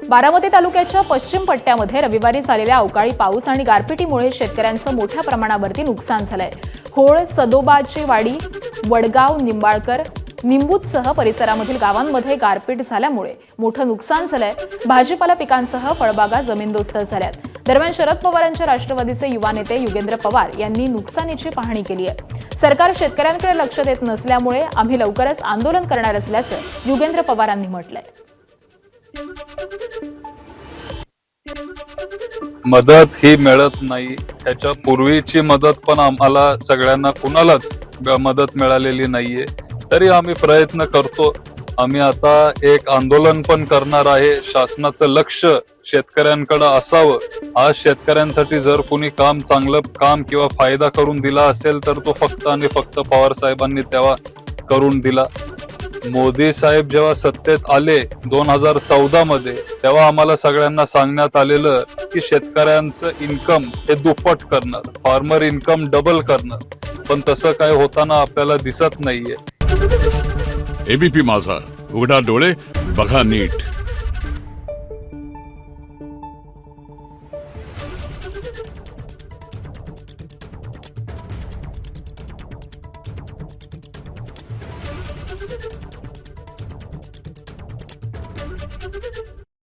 बारामती तालुक्याच्या पश्चिम पट्ट्यामध्ये रविवारी झालेल्या अवकाळी पाऊस आणि गारपिटीमुळे शेतकऱ्यांचं मोठ्या प्रमाणावरती नुकसान झालंय। होळ, सदोबाची वाडी, वडगाव, निंबाळकर, निंबूतसह परिसरामधील गावांमध्ये गारपीट झाल्यामुळे मोठं नुकसान झालंय। भाजीपाला पिकांसह फळबागा जमीनदोस्त झाल्यात। दरम्यान शरद पवारांच्या राष्ट्रवादीचे युवा नेते युगेंद्र पवार यांनी नुकसानीची पाहणी केली आहे। सरकार शेतकऱ्यांकडे लक्ष देत नसल्यामुळे आम्ही लवकरच आंदोलन करणार असल्याचं युगेंद्र पवारांनी म्हटलंय। मदत ही मिळत नाही। ह्याच्या पूर्वीची मदत पण आम्हाला सगळ्यांना कुणालाच मदत मिळालेली नाहीये, तरी आम्ही प्रयत्न करतो। आम्ही आता एक आंदोलन पण करणार आहे। शासनाचं लक्ष शेतकऱ्यांकडे असावं। आज शेतकऱ्यांसाठी जर कोणी चांगलं काम किंवा फायदा करून दिला असेल तर तो फक्त आणि फक्त पवार साहेबांनी तेव्हा करून दिला। मोदी साहेब जेव्हा सत्तेत आले 2014 मध्ये, तेव्हा आम्हाला सगळ्यांना सांगण्यात आलेलं की शेतकऱ्यांचं इन्कम हे दुप्पट करणार, फार्मर इन्कम डबल करणार, पण तसं काय होताना आपल्याला दिसत नाहीये। एबीपी माझा, उघडा डोळे बघा नीट। Thank you.